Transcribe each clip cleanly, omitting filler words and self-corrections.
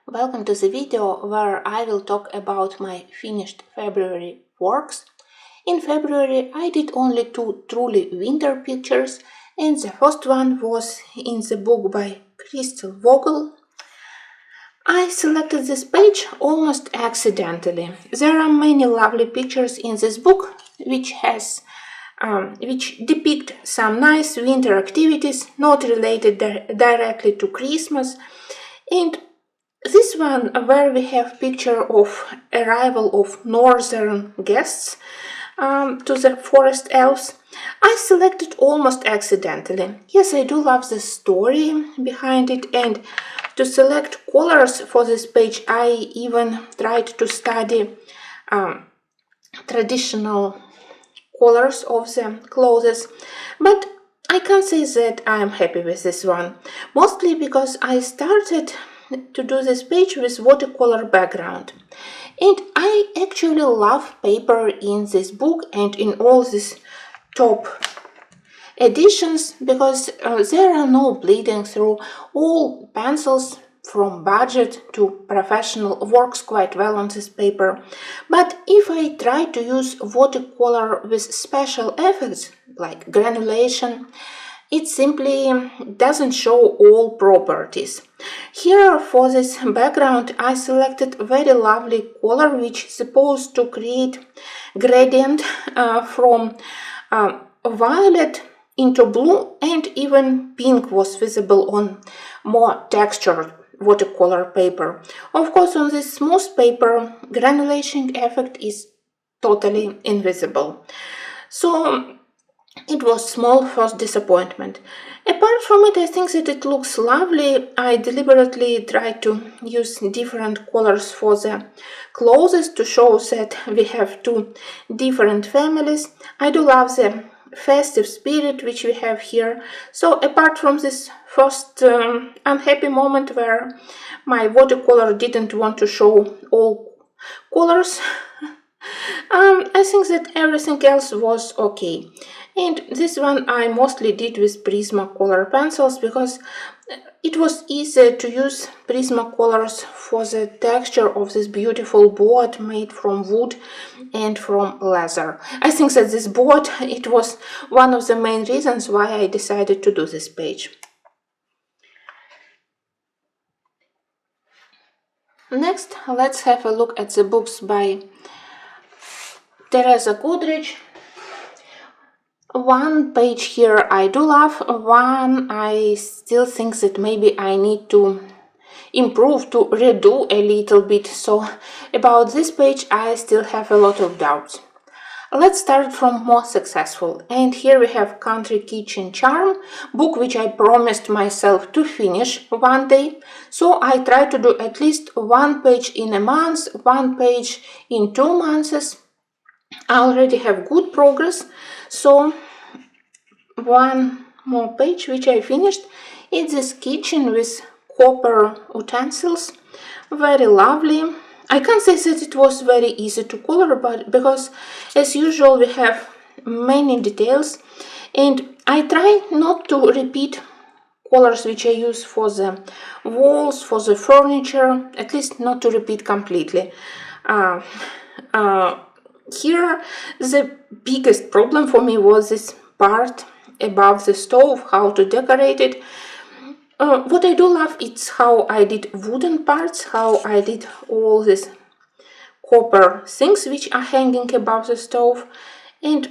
Welcome to the video where I will talk about my finished February works. In February I did only two truly winter pictures, and the first one was in the book by Crystal Vogel. I selected this page almost accidentally. There are many lovely pictures in this book which depict some nice winter activities not related directly to Christmas, and this one where we have picture of arrival of northern guests to the forest elves, I selected almost accidentally. Yes, I do love the story behind it, and to select colors for this page I even tried to study traditional colors of the clothes, but I can't say that I am happy with this one, mostly because I started to do this page with watercolor background, and I actually love paper in this book and in all these top editions because there are no bleeding through. All pencils from budget to professional works quite well on this paper, but if I try to use watercolor with special effects like granulation, it simply doesn't show all properties. Here for this background I selected very lovely color which is supposed to create gradient from violet into blue, and even pink was visible on more textured watercolor paper. Of course, on this smooth paper granulation effect is totally invisible. So it was small first disappointment. Apart from it, I think that it looks lovely. I deliberately tried to use different colors for the clothes to show that we have two different families. I do love the festive spirit which we have here. So apart from this first unhappy moment where my watercolor didn't want to show all colors, I think that everything else was okay. And this one I mostly did with Prismacolor pencils because it was easier to use Prismacolors for the texture of this beautiful board made from wood and from leather. I think that this board, it was one of the main reasons why I decided to do this page. Next, let's have a look at the books by Teresa Goodridge. One page here I do love, one I still think that maybe I need to improve, to redo a little bit, so about this page I still have a lot of doubts. Let's start from more successful, and here we have Country Kitchen Charm, book which I promised myself to finish one day, so I try to do at least one page in a month, one page in 2 months. I already have good progress, so one more page which I finished is this kitchen with copper utensils, very lovely. I can't say that it was very easy to color, but because as usual we have many details, and I try not to repeat colors which I use for the walls, for the furniture, at least not to repeat completely. Here the biggest problem for me was this part above the stove, how to decorate it. What I do love is how I did wooden parts, how I did all these copper things which are hanging above the stove, and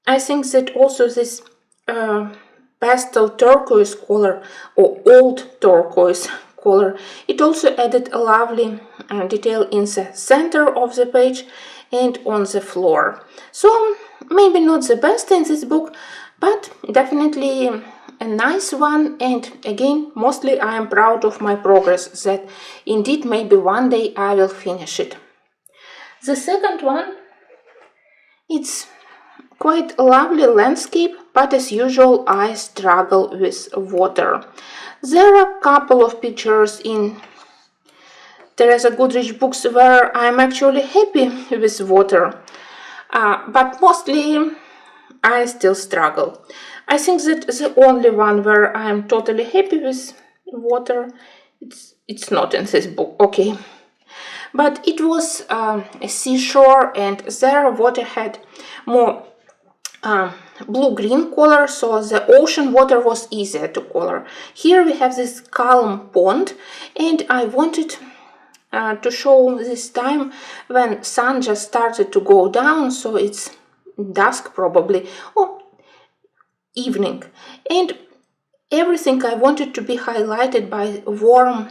I think that also this pastel turquoise color or old turquoise color, it also added a lovely detail in the center of the page and on the floor. So maybe not the best in this book, but definitely a nice one, and again mostly I am proud of my progress, that indeed maybe one day I will finish it. The second one, it's quite a lovely landscape, but as usual I struggle with water. There are a couple of pictures in Teresa Goodridge books where I'm actually happy with water, but mostly I still struggle. I think that the only one where I'm totally happy with water It's not in this book, okay. But it was a seashore, and there water had more blue-green color, so the ocean water was easier to color. Here we have this calm pond, and I wanted to show this time when sun just started to go down, so it's dusk probably, or evening, and everything I wanted to be highlighted by warm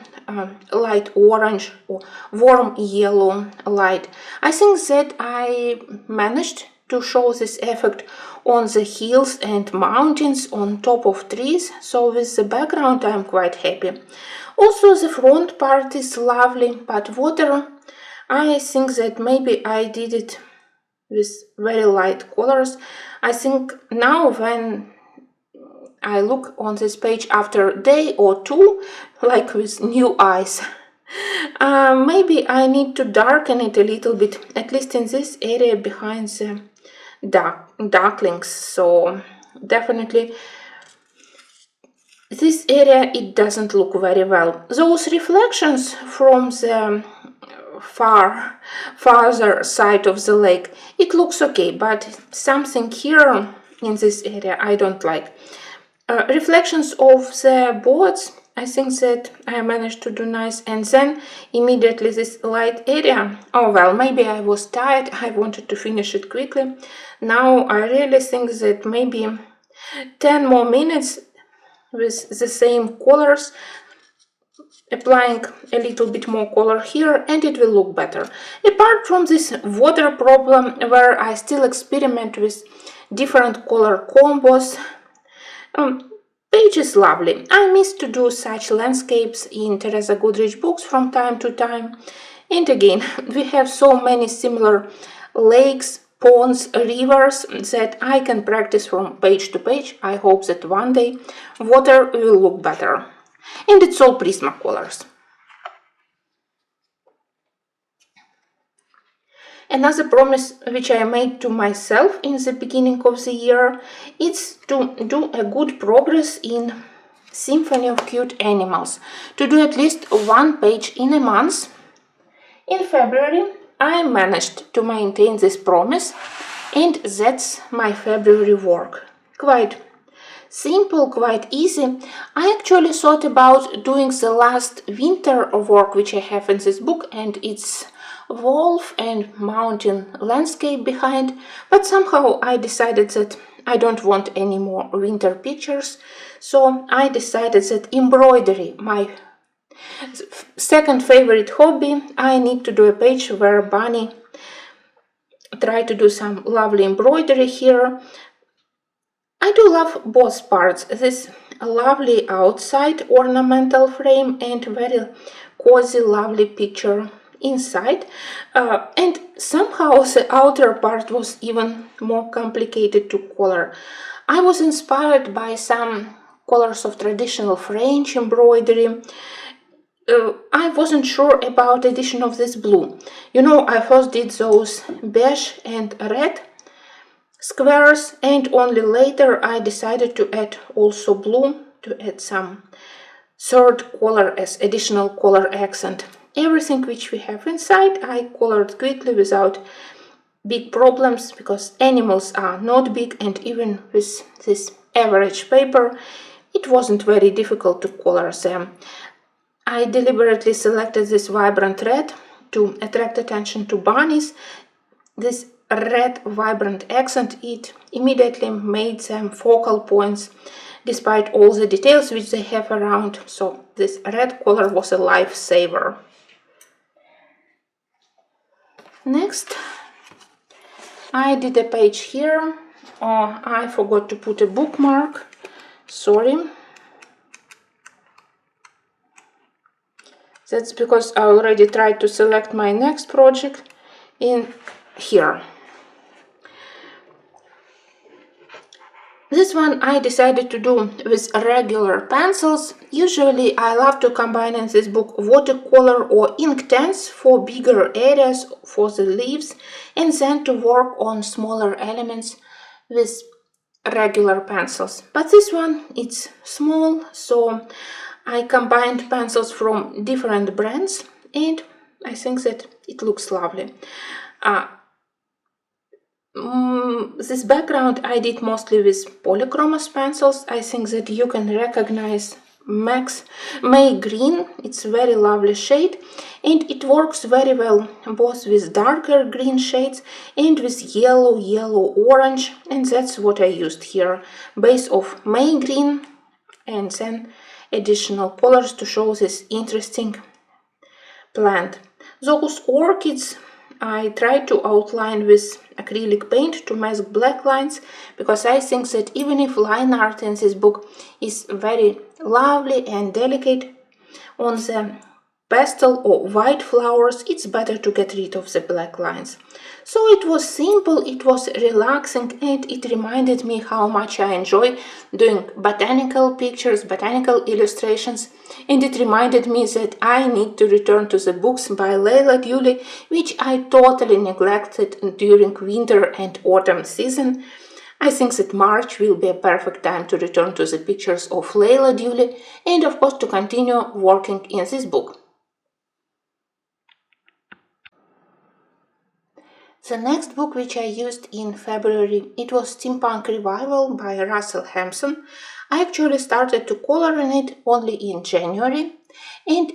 light orange or warm yellow light. I think that I managed to show this effect on the hills and mountains on top of trees, so with the background I'm quite happy. Also the front part is lovely, but water, I think that maybe I did it with very light colors. I think now when I look on this page after a day or two, like with new eyes. Maybe I need to darken it a little bit, at least in this area behind the darklings. So definitely this area, it doesn't look very well. Those reflections from the farther side of the lake, it looks okay, but something here in this area I don't like. Reflections of the boards, I think that I managed to do nice, and then immediately this light area, oh well, maybe I was tired, I wanted to finish it quickly. Now I really think that maybe 10 more minutes with the same colors, applying a little bit more color here, and it will look better. Apart from this water problem, where I still experiment with different color combos, page is lovely. I miss to do such landscapes in Teresa Goodridge books from time to time. And again, we have so many similar lakes, ponds, rivers that I can practice from page to page. I hope that one day water will look better. And it's all Prismacolors. Another promise which I made to myself in the beginning of the year is to do a good progress in Symphony of Cute Animals, to do at least one page in a month. In February I managed to maintain this promise, and that's my February work. Quite simple, quite easy. I actually thought about doing the last winter work which I have in this book, and it's wolf and mountain landscape behind, but somehow I decided that I don't want any more winter pictures, so I decided that embroidery, my second favorite hobby, I need to do a page where Bunny try to do some lovely embroidery here. I do love both parts, this lovely outside ornamental frame and very cozy lovely picture inside, and somehow the outer part was even more complicated to color. I was inspired by some colors of traditional French embroidery. I wasn't sure about the addition of this blue. You know, I first did those beige and red squares, and only later I decided to add also blue, to add some third color as additional color accent. Everything which we have inside I colored quickly without big problems, because animals are not big, and even with this average paper it wasn't very difficult to color them. I deliberately selected this vibrant red to attract attention to bunnies. This red vibrant accent, it immediately made them focal points despite all the details which they have around, so this red color was a lifesaver. Next, I did a page here. I forgot to put a bookmark, sorry. That's because I already tried to select my next project in here. This one I decided to do with regular pencils. Usually I love to combine in this book watercolor or Inktense for bigger areas for the leaves, and then to work on smaller elements with regular pencils. But this one, it's small, so I combined pencils from different brands and I think that it looks lovely. This background I did mostly with polychromos pencils. I think that you can recognize May Green. It's a very lovely shade and it works very well both with darker green shades and with yellow orange, and that's what I used here. Base of May Green and then additional colors to show this interesting plant. Those orchids I tried to outline with acrylic paint to mask black lines, because I think that even if line art in this book is very lovely and delicate, on the pastel or white flowers it's better to get rid of the black lines. So it was simple, it was relaxing, and it reminded me how much I enjoy doing botanical pictures, botanical illustrations, and it reminded me that I need to return to the books by Leila Dewley, which I totally neglected during winter and autumn season. I think that March will be a perfect time to return to the pictures of Leila Dewley and of course to continue working in this book. The next book which I used in February, it was Steampunk Revival by Russell Hampson. I actually started to color in it only in January, and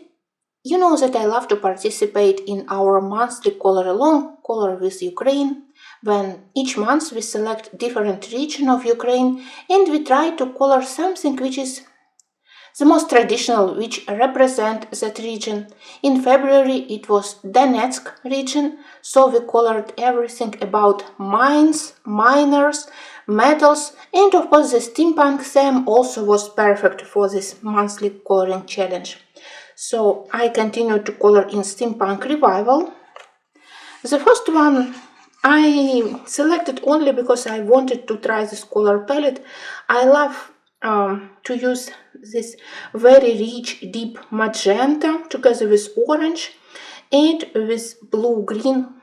you know that I love to participate in our monthly color along, Color with Ukraine, when each month we select different region of Ukraine and we try to color something which is the most traditional, which represent that region. In February it was Donetsk region, so we colored everything about mines, miners, metals, and of course the steampunk theme also was perfect for this monthly coloring challenge. So I continued to color in Steampunk Revival. The first one I selected only because I wanted to try this color palette. I love to use this very rich deep magenta together with orange and with blue green,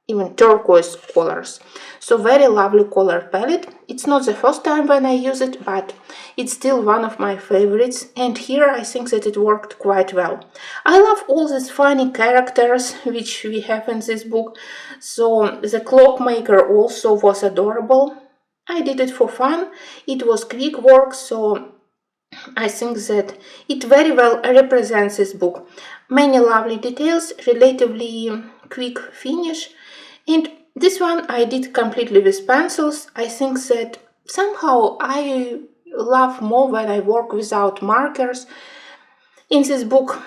even turquoise colors. So very lovely color palette. It's not the first time when I use it, but it's still one of my favorites, and here I think that it worked quite well. I love all these funny characters which we have in this book. So the clockmaker also was adorable. I did it for fun. It was quick work, so I think that it very well represents this book. Many lovely details, relatively quick finish, and this one I did completely with pencils. I think that somehow I love more when I work without markers. In this book,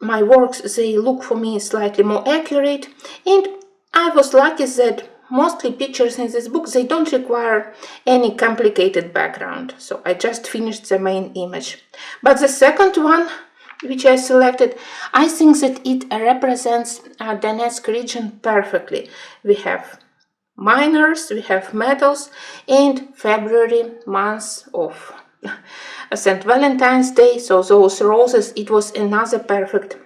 my works, they look for me slightly more accurate, and I was lucky that mostly pictures in this book, they don't require any complicated background, so I just finished the main image. But the second one, which I selected, I think that it represents Donetsk region perfectly. We have miners, we have metals, and February, month of St. Valentine's Day, so those roses, it was another perfect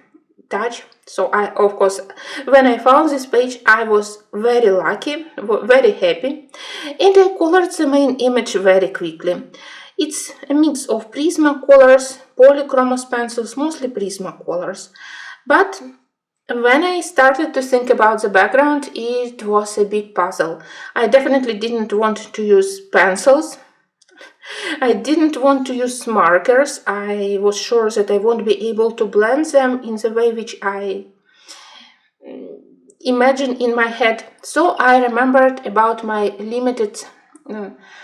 touch. So I, of course, when I found this page, I was very lucky, very happy, and I colored the main image very quickly. It's a mix of Prismacolors, polychromos pencils, mostly Prismacolors. But when I started to think about the background, it was a big puzzle. I definitely didn't want to use pencils. I didn't want to use markers. I was sure that I won't be able to blend them in the way which I imagine in my head. So I remembered about my limited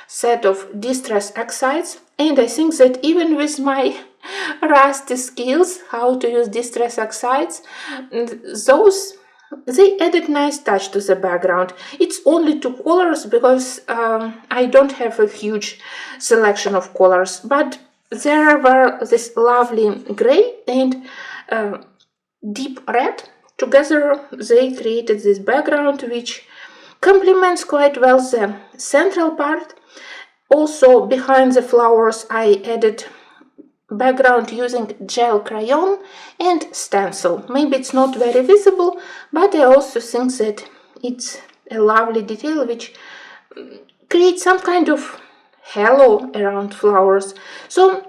set of distress oxides, and I think that even with my rusty skills how to use distress oxides, those they added nice touch to the background. It's only two colors because I don't have a huge selection of colors, but there were this lovely gray and deep red. Together they created this background which complements quite well the central part. Also behind the flowers I added background using gel crayon and stencil. Maybe it's not very visible, but I also think that it's a lovely detail which creates some kind of halo around flowers. So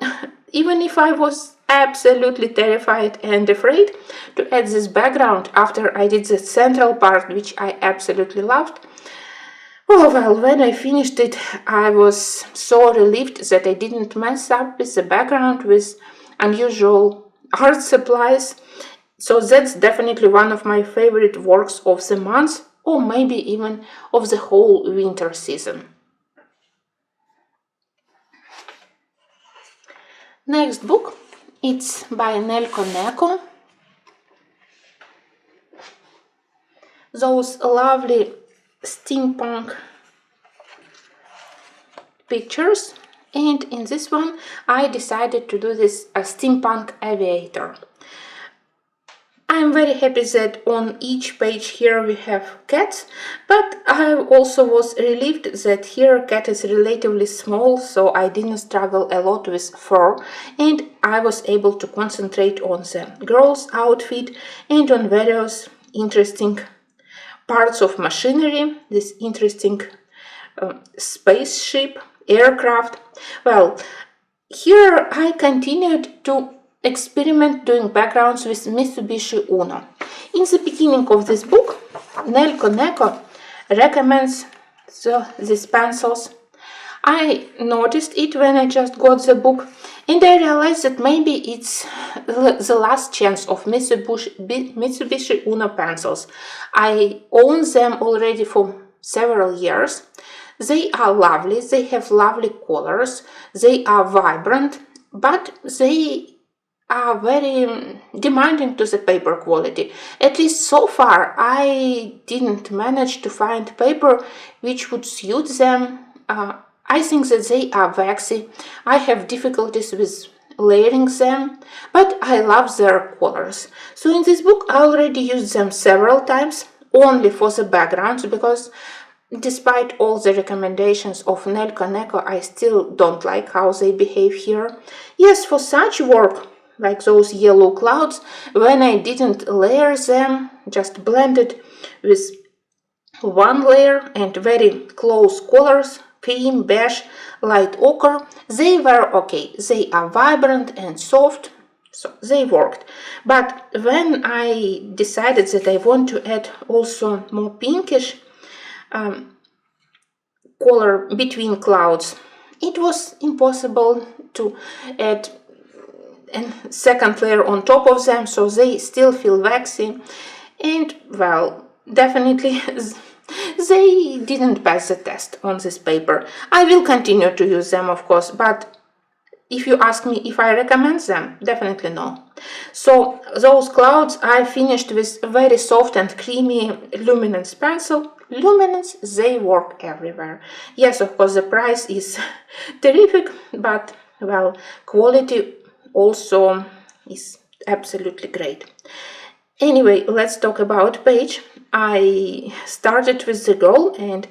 even if I was absolutely terrified and afraid to add this background after I did the central part, which I absolutely loved. Oh well, when I finished it, I was so relieved that I didn't mess up with the background with unusual art supplies. So that's definitely one of my favorite works of the month, or maybe even of the whole winter season. Next book, it's by Nelko Neko. Those lovely steampunk pictures, and in this one I decided to do this steampunk aviator. I'm very happy that on each page here we have cats, but I also was relieved that here cat is relatively small, so I didn't struggle a lot with fur, and I was able to concentrate on the girl's outfit and on various interesting parts of machinery, this interesting spaceship, aircraft. Well, here I continued to experiment doing backgrounds with Mitsubishi Uno. In the beginning of this book, Nelko Neko recommends these pencils. I noticed it when I just got the book, and I realized that maybe it's the last chance of Mitsubishi Uno pencils. I own them already for several years. They are lovely, they have lovely colors, they are vibrant, but they are very demanding to the paper quality. At least so far, I didn't manage to find paper which would suit them. I think that they are waxy. I have difficulties with layering them, but I love their colors. So in this book, I already used them several times, only for the backgrounds, because despite all the recommendations of Nelko Neko, I still don't like how they behave here. Yes, for such work, like those yellow clouds, when I didn't layer them, just blended with one layer and very close colors, cream, beige, light ochre, they were okay. They are vibrant and soft, so they worked. But when I decided that I want to add also more pinkish color between clouds, it was impossible to add a second layer on top of them, so they still feel waxy, and well, definitely they didn't pass the test on this paper. I will continue to use them, of course, but if you ask me if I recommend them, definitely no. So those clouds I finished with very soft and creamy luminance pencil. Luminance, they work everywhere. Yes, of course, the price is terrific, but well, quality also is absolutely great. Anyway, let's talk about page. I started with the girl, and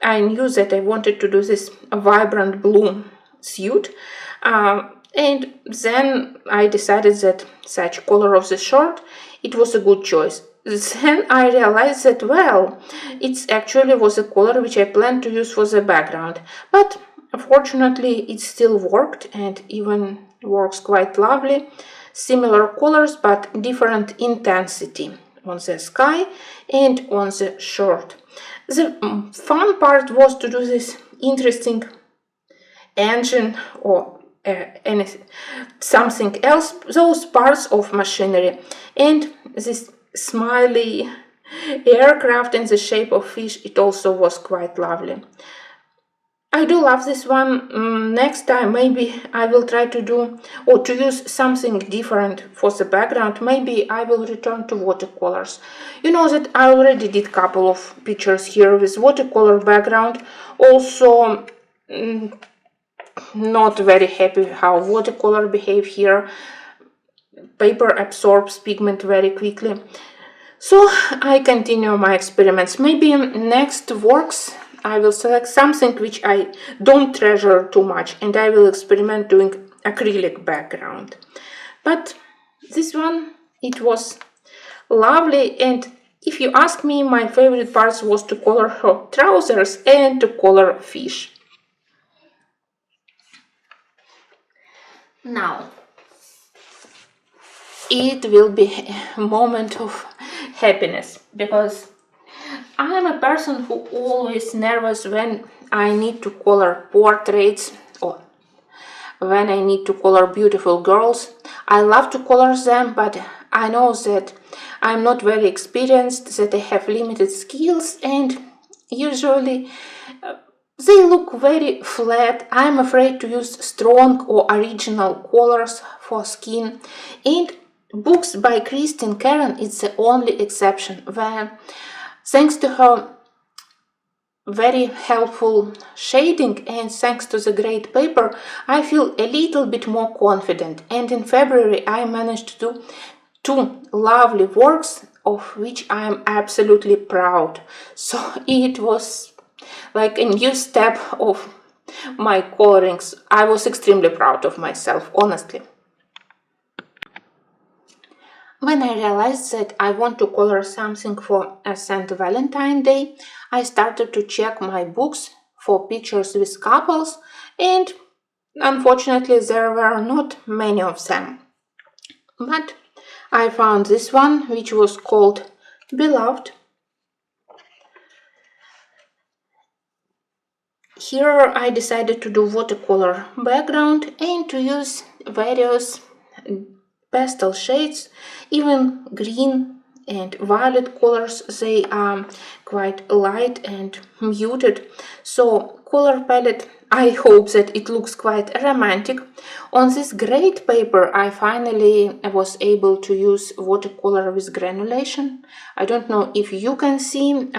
I knew that I wanted to do this vibrant blue suit, and then I decided that such color of the shirt, it was a good choice. Then I realized that, well, it actually was a color which I planned to use for the background, but fortunately it still worked, and even works quite lovely. Similar colors but different intensity on the sky and on the shirt. The fun part was to do this interesting engine or something else, those parts of machinery, and this smiley aircraft in the shape of fish, it also was quite lovely. I do love this one. Next time maybe I will try to do or to use something different for the background. Maybe I will return to watercolors. You know that I already did a couple of pictures here with watercolor background. Also, not very happy how watercolor behave here. Paper absorbs pigment very quickly. So I continue my experiments. Maybe next works I will select something which I don't treasure too much, and I will experiment doing acrylic background. But this one, it was lovely, and if you ask me, my favorite parts was to color her trousers and to color fish. Now, it will be a moment of happiness, because I am a person who always nervous when I need to color portraits or when I need to color beautiful girls. I love to color them, but I know that I'm not very experienced, that I have limited skills, and usually they look very flat. I'm afraid to use strong or original colors for skin, and books by Karron is the only exception, where thanks to her very helpful shading and thanks to the great paper, I feel a little bit more confident, and in February I managed to do 2 lovely works of which I am absolutely proud. So it was like a new step of my colorings. I was extremely proud of myself, honestly. When I realized that I want to color something for a St. Valentine Day, I started to check my books for pictures with couples, and unfortunately there were not many of them. But I found this one, which was called Beloved. Here I decided to do watercolor background and to use various pastel shades, even green and violet colors. They are quite light and muted, so color palette, I hope that it looks quite romantic. On this great paper I finally was able to use watercolor with granulation. I don't know if you can see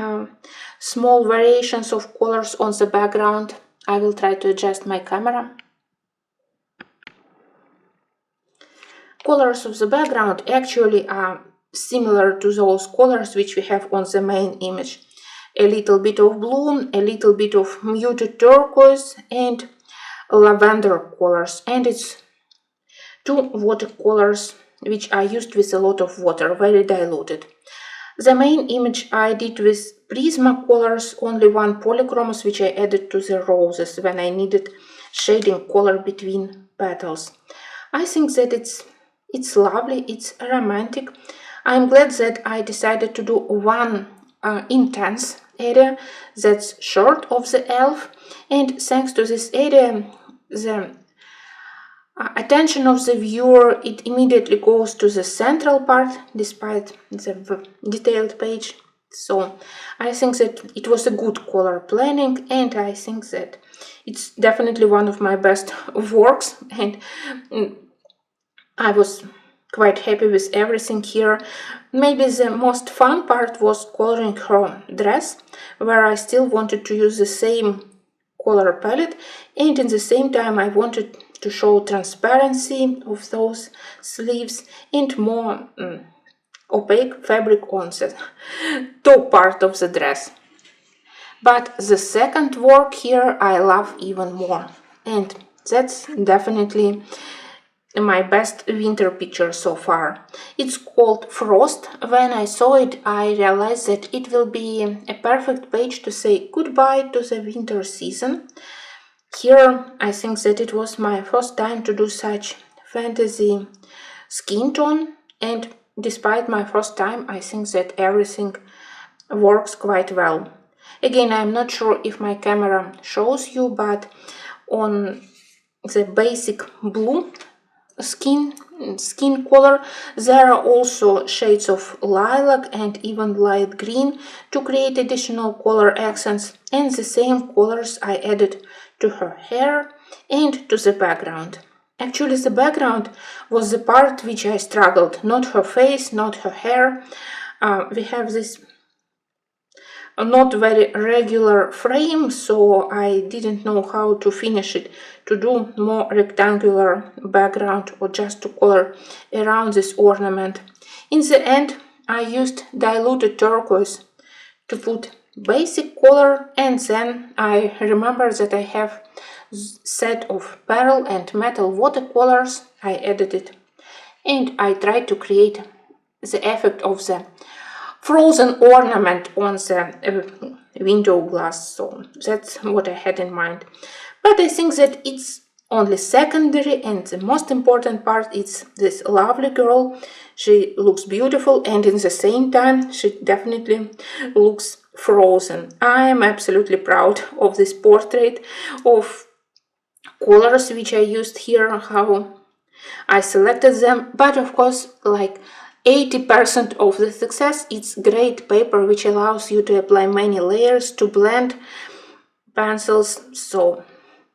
small variations of colors on the background. I will try to adjust my camera. Colors of the background actually are similar to those colors which we have on the main image. A little bit of blue, a little bit of muted turquoise and lavender colors, and it's 2 watercolors which are used with a lot of water, very diluted. The main image I did with Prismacolors, only 1 polychromos which I added to the roses when I needed shading color between petals. I think that it's lovely, it's romantic. I'm glad that I decided to do one intense area that's short of the elf, and thanks to this area the attention of the viewer, it immediately goes to the central part despite the detailed page. So I think that it was a good color planning, and I think that it's definitely one of my best works, and I was quite happy with everything here. Maybe the most fun part was coloring her dress, where I still wanted to use the same color palette, and in the same time I wanted to show transparency of those sleeves and more opaque fabric on the top part of the dress. But the second work here I love even more, and that's definitely my best winter picture so far. It's called Frost. When I saw it, I realized that it will be a perfect page to say goodbye to the winter season. Here, I think that it was my first time to do such fantasy skin tone, and despite my first time, I think that everything works quite well. Again, I'm not sure if my camera shows you, but on the basic blue skin color there are also shades of lilac and even light green to create additional color accents, and the same colors I added to her hair and to the background. Actually, the background was the part which I struggled, not her face, not her hair. We have this not very regular frame, so I didn't know how to finish it, to do more rectangular background or just to color around this ornament. In the end, I used diluted turquoise to put basic color, and then I remember that I have set of pearl and metal watercolors. I added it and I tried to create the effect of the frozen ornament on the window glass, so that's what I had in mind. But I think that it's only secondary, and the most important part is this lovely girl. She looks beautiful, and in the same time she definitely looks frozen. I am absolutely proud of this portrait, of colors which I used here, how I selected them, but of course, like 80% of the success, it's great paper which allows you to apply many layers, to blend pencils. So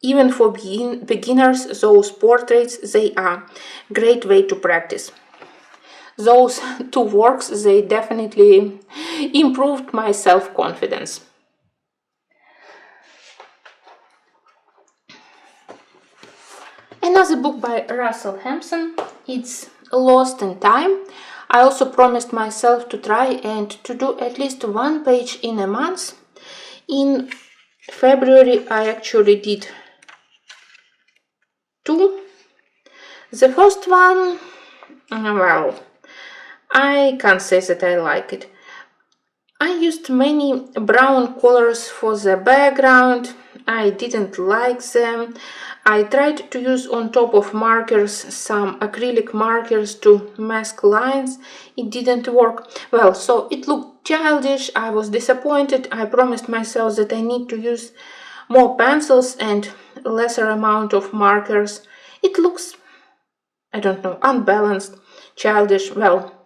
even for beginners, those portraits, they are great way to practice. Those two works, they definitely improved my self-confidence. Another book by Russell Hampson, it's Lost in Time. I also promised myself to try and to do at least one page in a month. In February I actually did 2. The first one, well, I can't say that I like it. I used many brown colors for the background. I didn't like them. I tried to use on top of markers some acrylic markers to mask lines. It didn't work. Well, so it looked childish. I was disappointed. I promised myself that I need to use more pencils and lesser amount of markers. It looks, I don't know, unbalanced, childish. Well,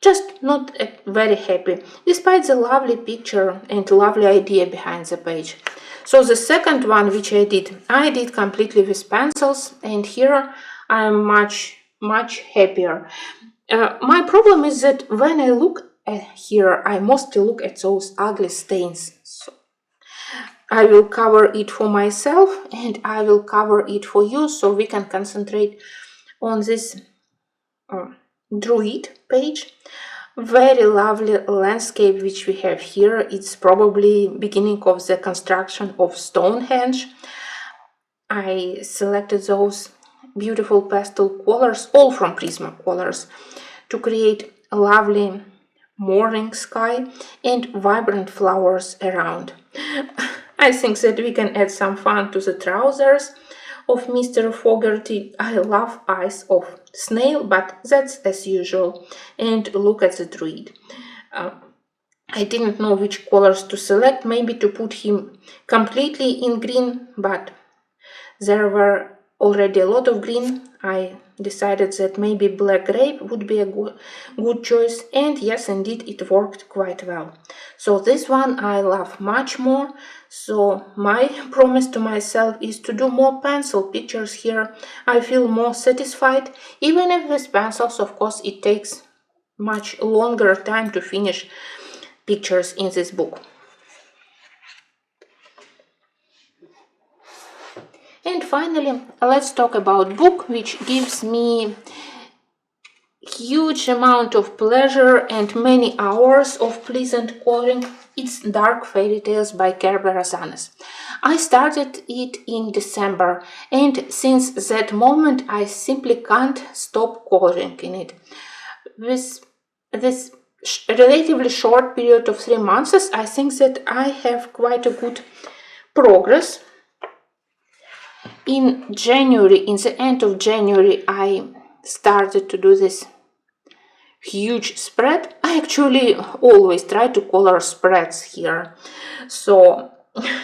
just not very happy, despite the lovely picture and lovely idea behind the page. So the second one which I did completely with pencils, and here I am much happier. My problem is that when I look at here, I mostly look at those ugly stains. So I will cover it for myself and I will cover it for you, so we can concentrate on this Druid page. Very lovely landscape which we have here. It's probably beginning of the construction of Stonehenge. I selected those beautiful pastel colors, all from Prismacolors, to create a lovely morning sky and vibrant flowers around. I think that we can add some fun to the trousers of Mr. Fogarty. I love eyes of snail, but that's as usual. And look at the druid. I didn't know which colors to select, maybe to put him completely in green, but there were already a lot of green. I decided that maybe black grape would be a good choice, and yes, indeed, it worked quite well. So this one I love much more. So my promise to myself is to do more pencil pictures here. I feel more satisfied, even if with pencils, of course, it takes much longer time to finish pictures in this book. And finally, let's talk about book which gives me huge amount of pleasure and many hours of pleasant coloring. It's Dark Fairy Tales by Kerber Azanes. I started it in December, and since that moment I simply can't stop coloring in it. With this relatively short period of 3 months, I think that I have quite a good progress. In the end of January, I started to do this huge spread. I actually always try to color spreads here. So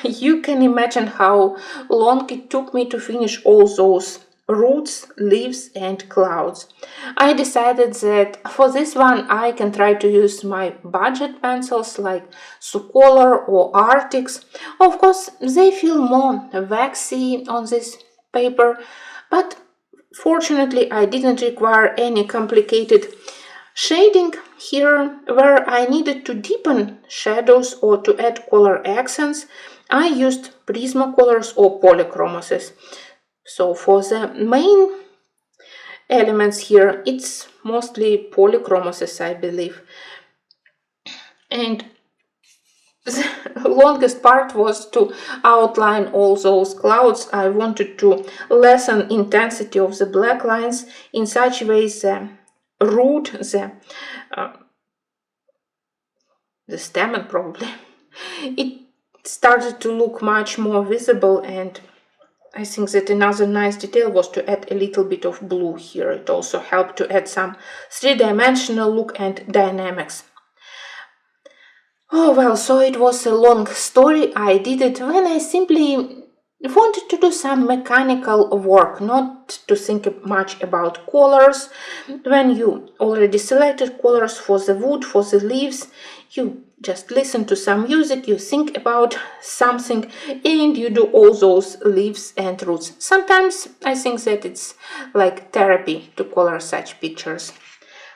you can imagine how long it took me to finish all those roots, leaves and clouds. I decided that for this one I can try to use my budget pencils like Sucolor or Arctics. Of course, they feel more waxy on this paper, but fortunately I didn't require any complicated shading here. Where I needed to deepen shadows or to add color accents, I used Prismacolors or polychromoses. So for the main elements here, it's mostly polychromoses, I believe. And the longest part was to outline all those clouds. I wanted to lessen intensity of the black lines in such way the root, the stem probably, it started to look much more visible, and I think that another nice detail was to add a little bit of blue here. It also helped to add some three-dimensional look and dynamics. Oh well, so it was a long story. I did it when I simply wanted to do some mechanical work, not to think much about colors. When you already selected colors for the wood, for the leaves, you just listen to some music, you think about something, and you do all those leaves and roots. Sometimes I think that it's like therapy to color such pictures.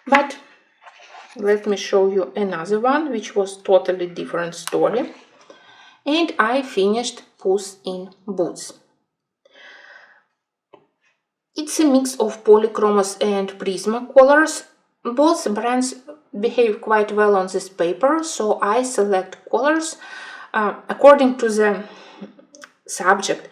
But let me show you another one, which was totally different story. And I finished Puss in Boots. It's a mix of polychromos and Prismacolors. Both brands behave quite well on this paper, so I select colors according to the subject.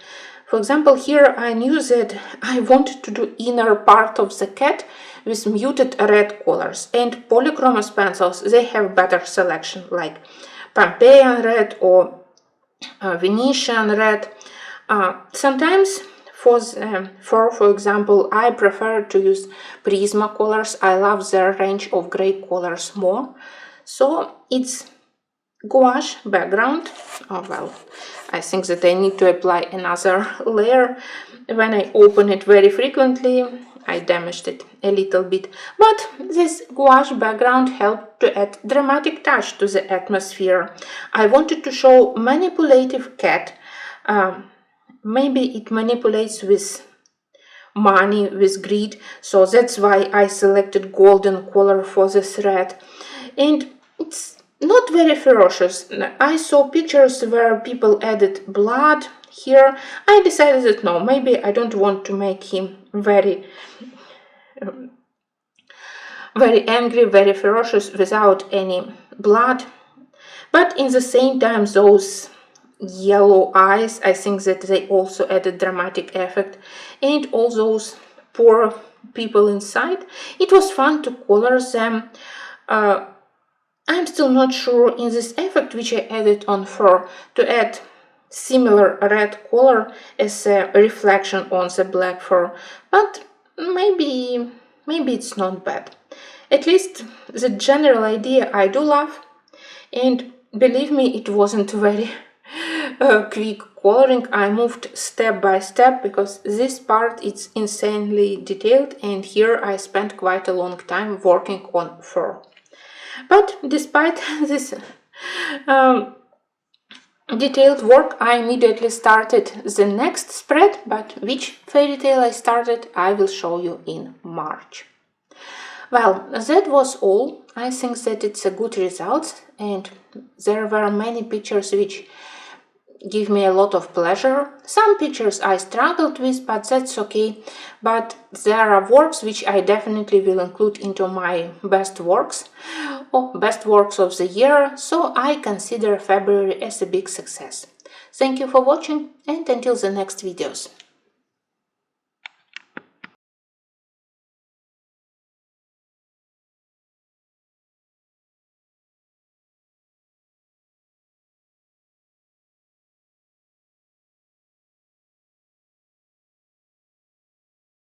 For example, here I knew that I wanted to do inner part of the cat with muted red colors, and polychromos pencils, they have better selection, like Pompeian red or Venetian red. Sometimes for example, I prefer to use Prismacolors. I love their range of gray colors more. So it's gouache background. Oh well, I think that I need to apply another layer. When I open it very frequently, I damaged it a little bit. But this gouache background helped to add dramatic touch to the atmosphere. I wanted to show manipulative cat. Maybe it manipulates with money, with greed, so that's why I selected golden color for the thread. And it's not very ferocious. I saw pictures where people added blood here. I decided that no, maybe I don't want to make him very angry, very ferocious without any blood. But in the same time, those yellow eyes, I think that they also added dramatic effect, and all those poor people inside. It was fun to color them. I'm still not sure in this effect which I added on fur to add similar red color as a reflection on the black fur, but maybe it's not bad. At least the general idea I do love, and believe me, it wasn't very quick coloring. I moved step by step because this part is insanely detailed, and here I spent quite a long time working on fur. But despite this detailed work, I immediately started the next spread, but which fairy tale I started, I will show you in March. Well, that was all. I think that it's a good result, and there were many pictures which give me a lot of pleasure. Some pictures I struggled with, but that's okay. But there are works which I definitely will include into my best works or best works of the year, so I consider February as a big success. Thank you for watching, and until the next videos.